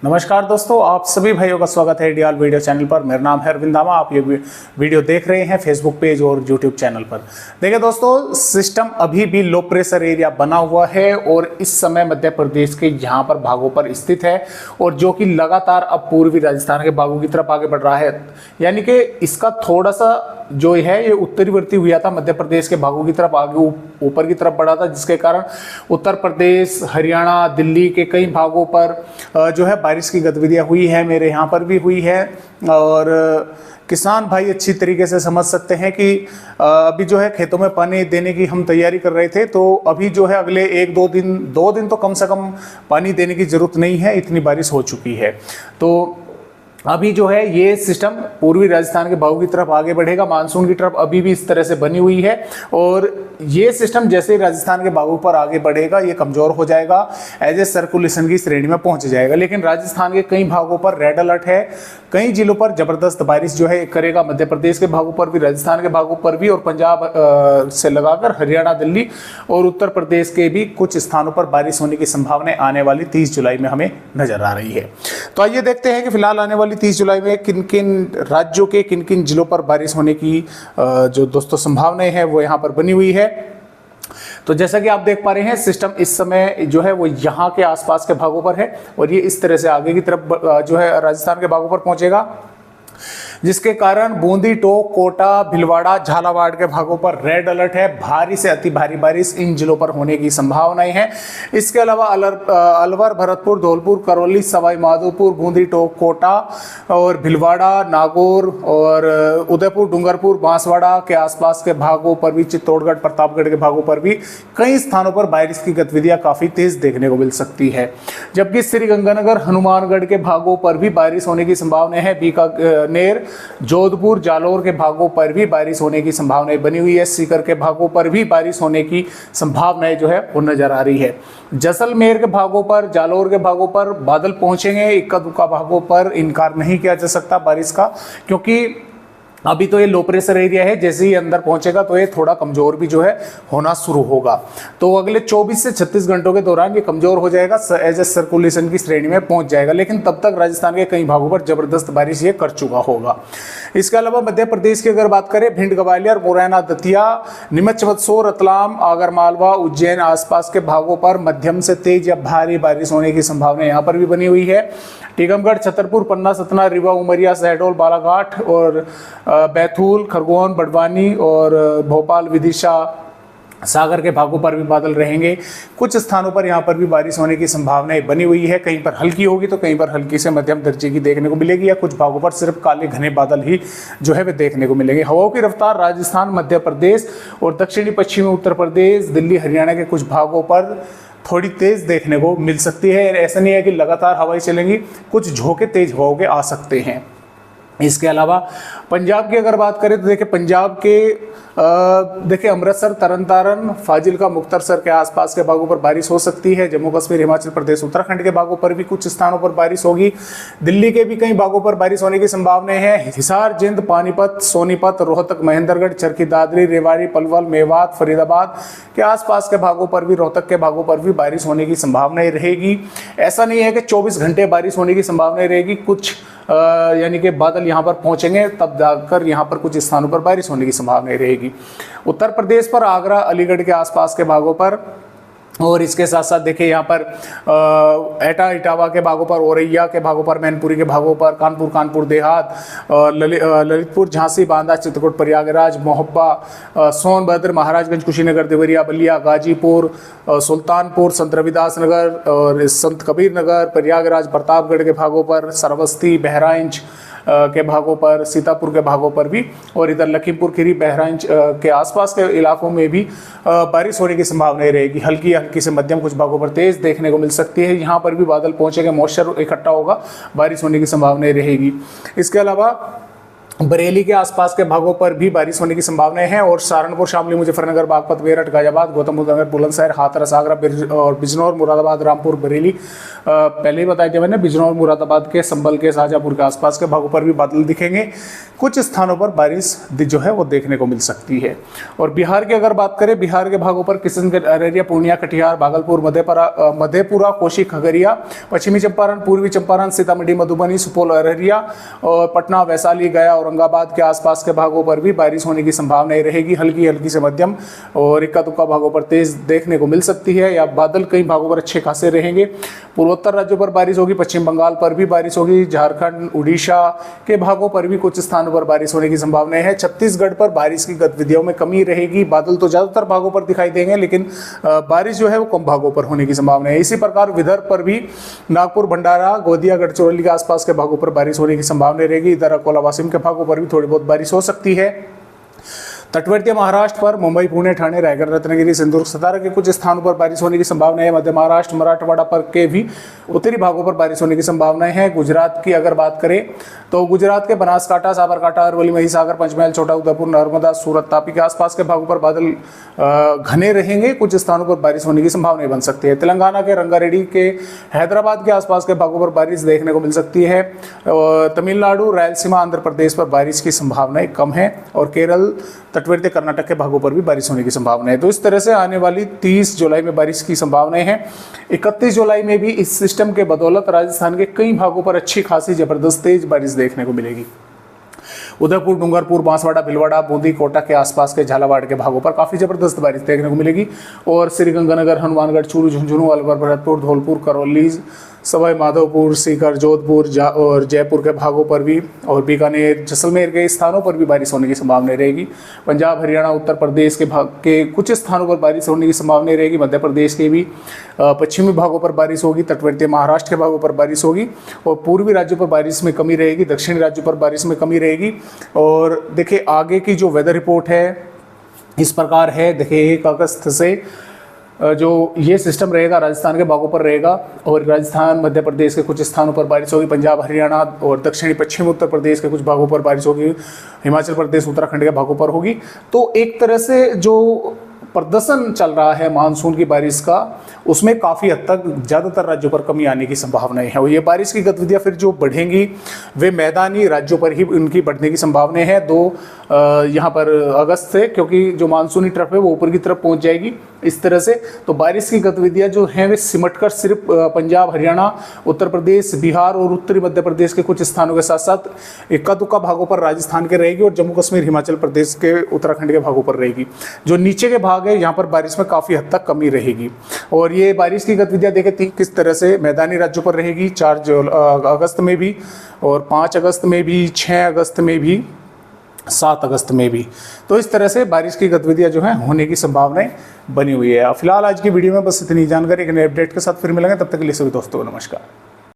नमस्कार दोस्तों, आप सभी भाइयों का स्वागत है डियाल वीडियो चैनल पर। मेरा नाम है अरविंद दामा। आप ये वीडियो देख रहे हैं फेसबुक पेज और यूट्यूब चैनल पर। देखिए दोस्तों, सिस्टम अभी भी लो प्रेशर एरिया बना हुआ है और इस समय मध्य प्रदेश के यहाँ पर भागों पर स्थित है और जो कि लगातार अब पूर्वी राजस्थान के भागों की तरफ आगे बढ़ रहा है। यानी कि इसका थोड़ा सा जो है ये उत्तरवर्ती हुआ था, मध्य प्रदेश के भागों की तरफ आगे ऊपर की तरफ बढ़ा था, जिसके कारण उत्तर प्रदेश, हरियाणा, दिल्ली के कई भागों पर जो है बारिश की गतिविधियां हुई है। मेरे यहाँ पर भी हुई है और किसान भाई अच्छी तरीके से समझ सकते हैं कि अभी जो है खेतों में पानी देने की हम तैयारी कर रहे थे, तो अभी जो है अगले एक दो दिन तो कम से कम पानी देने की जरूरत नहीं है, इतनी बारिश हो चुकी है। तो अभी जो है ये सिस्टम पूर्वी राजस्थान के भागों की तरफ आगे बढ़ेगा। मानसून की तरफ अभी भी इस तरह से बनी हुई है और ये सिस्टम जैसे ही राजस्थान के भागों पर आगे बढ़ेगा ये कमजोर हो जाएगा, एज ए सर्कुलेशन की श्रेणी में पहुंच जाएगा। लेकिन राजस्थान के कई भागों पर रेड अलर्ट है, कई जिलों पर जबरदस्त बारिश जो है करेगा। मध्य प्रदेश के भागों पर भी, राजस्थान के भागों पर भी और पंजाब से लगाकर हरियाणा, दिल्ली और उत्तर प्रदेश के भी कुछ स्थानों पर बारिश होने की संभावना आने वाली 30 जुलाई में हमें नजर आ रही है। तो आइए देखते हैं कि फिलहाल आने वाली 30 जुलाई में किन किन राज्यों के किन किन जिलों पर बारिश होने की जो दोस्तों संभावनाएं हैं वो यहाँ पर बनी हुई है। तो जैसा कि आप देख पा रहे हैं, सिस्टम इस समय जो है वो यहाँ के आसपास के भागों पर है और ये इस तरह से आगे की तरफ जो है राजस्थान के भागों पर पहुंचेगा, जिसके कारण बूंदी, टोंक, कोटा, भीलवाड़ा, झालावाड़ के भागों पर रेड अलर्ट है। भारी से अति भारी बारिश इन जिलों पर होने की संभावनाएं हैं। इसके अलावा अलवर, भरतपुर, धौलपुर, करौली, सवाई माधोपुर, बूंदी, टोंक, कोटा और भीलवाड़ा, नागौर और उदयपुर, डूंगरपुर, बांसवाड़ा के आसपास के भागों पर भी, चित्तौड़गढ़, प्रतापगढ़ के भागों पर भी कई स्थानों पर बारिश की गतिविधियां काफी तेज देखने को मिल सकती है। जबकि श्रीगंगानगर, हनुमानगढ़ के भागों पर भी बारिश होने की संभावना है। बीकानेर, जोधपुर, जालोर के भागों पर भी बारिश होने की संभावनाएं बनी हुई है। सीकर के भागों पर भी बारिश होने की संभावनाएं जो है वो नजर आ रही है। जैसलमेर के भागों पर, जालोर के भागों पर बादल पहुंचेंगे। इक्का दुक्का भागों पर इनकार नहीं किया जा सकता बारिश का, क्योंकि अभी तो ये लो प्रेशर एरिया है, जैसे ही अंदर पहुंचेगा तो ये थोड़ा कमजोर भी जो है होना शुरू होगा। तो अगले 24 से 36 घंटों के दौरान ये कमजोर हो जाएगा, एज ए सर्कुलेशन की श्रेणी में पहुंच जाएगा। लेकिन तब तक राजस्थान के कई भागों पर जबरदस्त बारिश ये कर चुका होगा। इसके अलावा मध्य प्रदेश की अगर बात करें, भिंड, ग्वालियर, मुरैना, दतिया, नीमच, मंदसौर, रतलाम, आगरमालवा, उज्जैन आसपास के भागों पर मध्यम से तेज या भारी बारिश होने की संभावना यहाँ पर भी बनी हुई है। टीकमगढ़, छतरपुर, पन्ना, सतना, रीवा, उमरिया, शहडोल, बालाघाट और बैतूल, खरगोन, बड़वानी और भोपाल, विदिशा, सागर के भागों पर भी बादल रहेंगे। कुछ स्थानों पर यहाँ पर भी बारिश होने की संभावनाएं बनी हुई है। कहीं पर हल्की होगी तो कहीं पर हल्की से मध्यम दर्जे की देखने को मिलेगी, या कुछ भागों पर सिर्फ काले घने बादल ही जो है वे देखने को मिलेंगे। हवाओं की रफ्तार राजस्थान, मध्य प्रदेश और दक्षिणी पश्चिमी उत्तर प्रदेश, दिल्ली, हरियाणा के कुछ भागों पर थोड़ी तेज देखने को मिल सकती है। ऐसा नहीं है कि लगातार हवाएं चलेंगी, कुछ झोंके तेज हवाओं के आ सकते हैं। इसके अलावा पंजाब की अगर बात करें तो देखिए, पंजाब के देखिए अमृतसर, तरन तारण, फाजिलका, मुक्तसर के आसपास के भागों पर बारिश हो सकती है। जम्मू कश्मीर, हिमाचल प्रदेश, उत्तराखंड के भागों पर भी कुछ स्थानों पर बारिश होगी। दिल्ली के भी कई भागों पर बारिश होने की संभावना है। हिसार, जिंद, पानीपत, सोनीपत, रोहतक, महेंद्रगढ़, चरखी दादरी, रेवाड़ी, पलवल, मेवात, फरीदाबाद के आसपास के भागों पर भी, रोहतक के भागों पर भी बारिश होने की संभावना रहेगी। ऐसा नहीं है कि 24 घंटे बारिश होने की संभावना रहेगी, कुछ यानी कि बादल यहाँ पर पहुंचेंगे तब जाकर यहाँ पर कुछ स्थानों पर बारिश होने की संभावना रहेगी। उत्तर प्रदेश पर आगरा, अलीगढ़ के आसपास के भागों पर और इसके साथ साथ देखिए यहाँ पर एटा, इटावा के भागों पर, औरैया के भागों पर, मैनपुरी के भागों पर, कानपुर देहात, ललितपुर, झांसी, बांदा, चित्रकूट, प्रयागराज, मोहब्बा, सोनभद्र, महाराजगंज, कुशीनगर, देवरिया, बलिया, गाजीपुर, सुल्तानपुर, संत रविदास नगर और संत कबीर नगर, प्रयागराज, प्रतापगढ़ के भागों पर, सरवस्ती, बहराइच के भागों पर, सीतापुर के भागों पर भी और इधर लखीमपुर खीरी, बहराइच के आसपास के इलाकों में भी बारिश होने की संभावना रहेगी। हल्की से मध्यम कुछ भागों पर तेज देखने को मिल सकती है। यहाँ पर भी बादल पहुंचेंगे, मॉइस्चर इकट्ठा होगा, बारिश होने की संभावना रहेगी। इसके अलावा बरेली के आसपास के भागों पर भी बारिश होने की संभावनाएं हैं और सहारनपुर, शामली, मुजफ्फरनगर, बागपत, मेरठ, गाजियाबाद, गौतम बुद्ध नगर, बुलंदशहर, हाथरस, आगरा और बिजनौर, मुरादाबाद, रामपुर, बरेली, पहले ही बताया था मैंने, बिजनौर, मुरादाबाद के, संभल के, शाहजहांपुर के आसपास के भागों पर भी बादल दिखेंगे। कुछ स्थानों पर बारिश जो है वो देखने को मिल सकती है। और बिहार की अगर बात करें, बिहार के भागों पर किशनगंज, अररिया, पूर्णिया, कटिहार, भागलपुर, मधेपुरा, कोसी, खगड़िया, पश्चिमी चंपारण, पूर्वी चंपारण, सीतामढ़ी, मधुबनी, सुपौल, अररिया और पटना, वैशाली, गया, औरंगाबाद के आसपास के भागों पर भी बारिश होने की संभावनाएं रहेगी। हल्की हल्की से मध्यम और इक्का दुक्का भागों पर तेज देखने को मिल सकती है, या बादल कई भागों पर अच्छे खासे रहेंगे। पूर्वोत्तर राज्यों पर बारिश होगी, पश्चिम बंगाल पर भी बारिश होगी, झारखंड, उड़ीसा के भागों पर भी कुछ स्थानों पर बारिश होने की संभावनाएं है। छत्तीसगढ़ पर बारिश की गतिविधियों में कमी रहेगी। बादल तो ज्यादातर भागों पर दिखाई देंगे, लेकिन बारिश जो है वो कम भागों पर होने की संभावना है। इसी प्रकार विदर्भ पर भी नागपुर, भंडारा, गोंदिया, गढ़चिरौली के आसपास के भागों पर बारिश होने की संभावना रहेगी। इधर अकोला, वाशिम के भागों पर भी थोड़ी बहुत बारिश हो सकती है। तटवर्तीय महाराष्ट्र पर मुंबई, पुणे, ठाणे, रायगढ़, रत्नागिरी, सिंधुदुर्ग, सतारा के कुछ स्थानों पर बारिश होने की संभावना है। मध्य महाराष्ट्र, मराठवाड़ा पर के भी उत्तरी भागों पर बारिश होने की संभावनाएं हैं। गुजरात की अगर बात करें तो गुजरात के बनासकांठा, साबरकांठा, अरवली, महिसागर, पंचमहल, छोटा उदेपुर, नर्मदा, सूरत, तापी के आसपास के भागों पर बादल घने रहेंगे। कुछ स्थानों पर बारिश होने की संभावनाएं बन सकती है। तेलंगाना के रंगारेड्डी के, हैदराबाद के आसपास के भागों पर बारिश देखने को मिल सकती है। तमिलनाडु, रायलसीमा, आंध्र प्रदेश पर बारिश की संभावनाएं कम है और केरल, तटवर्ती कर्नाटक के भागों पर भी बारिश होने की संभावना है। तो इस तरह से आने वाली 30 जुलाई में बारिश की संभावनाएं हैं। 31 जुलाई में भी इस सिस्टम के बदौलत राजस्थान के कई भागों पर अच्छी खासी जबरदस्त तेज बारिश देखने को मिलेगी। उदयपुर, डूंगरपुर, बांसवाड़ा, भीलवाड़ा, बूंदी, कोटा के आसपास के झालावाड़ के भागों पर काफी जबरदस्त बारिश देखने को मिलेगी। और श्रीगंगानगर, हनुमानगढ़, चूरू, झुंझुनू, अलवर, भरतपुर, धौलपुर, करौली, सवाई माधोपुर, सीकर, जोधपुर और जयपुर के भागों पर भी और बीकानेर, जैसलमेर के स्थानों पर भी बारिश होने की संभावना रहेगी। पंजाब, हरियाणा, उत्तर प्रदेश के भाग के कुछ स्थानों पर बारिश होने की संभावना रहेगी। मध्य प्रदेश के भी पश्चिमी भागों पर बारिश होगी। तटवर्तीय महाराष्ट्र के भागों पर बारिश होगी और पूर्वी राज्यों पर बारिश में कमी रहेगी। दक्षिणी राज्यों पर बारिश में कमी रहेगी। और देखिए आगे की जो वेदर रिपोर्ट है इस प्रकार है। देखिए 1 अगस्त से जो ये सिस्टम रहेगा राजस्थान के भागों पर रहेगा और राजस्थान, मध्य प्रदेश के कुछ स्थानों पर बारिश होगी। पंजाब, हरियाणा और दक्षिणी पश्चिमी उत्तर प्रदेश के कुछ भागों पर बारिश होगी। हिमाचल प्रदेश, उत्तराखंड के भागों पर होगी। तो एक तरह से जो प्रदर्शन चल रहा है मानसून की बारिश का, उसमें काफ़ी हद तक ज़्यादातर राज्यों पर कमी आने की संभावनाएं हैं। और ये बारिश की गतिविधियां फिर जो बढ़ेंगी वे मैदानी राज्यों पर ही उनकी बढ़ने की संभावनाएं हैं 2 यहाँ पर अगस्त से, क्योंकि जो मानसूनी ट्रफ है वो ऊपर की तरफ पहुंच जाएगी। इस तरह से तो बारिश की गतिविधियां जो हैं वे सिमटकर सिर्फ पंजाब, हरियाणा, उत्तर प्रदेश, बिहार और उत्तरी मध्य प्रदेश के कुछ स्थानों के साथ साथ इक्का दुक्का भागों पर राजस्थान के रहेगी और जम्मू कश्मीर, हिमाचल प्रदेश के, उत्तराखंड के भागों पर रहेगी। जो नीचे के भाग है यहाँ पर बारिश में काफ़ी हद तक कमी रहेगी। और ये बारिश की गतिविधियां देखें किस तरह से मैदानी राज्यों पर रहेगी 4 अगस्त में भी और 5 अगस्त में भी, 6 अगस्त में भी, 7 अगस्त में भी। तो इस तरह से बारिश की गतिविधियां जो है होने की संभावनाएं बनी हुई है। फिलहाल आज की वीडियो में बस इतनी जानकारी, एक नए अपडेट के साथ फिर मिलेंगे। तब तक के लिए सभी दोस्तों को नमस्कार।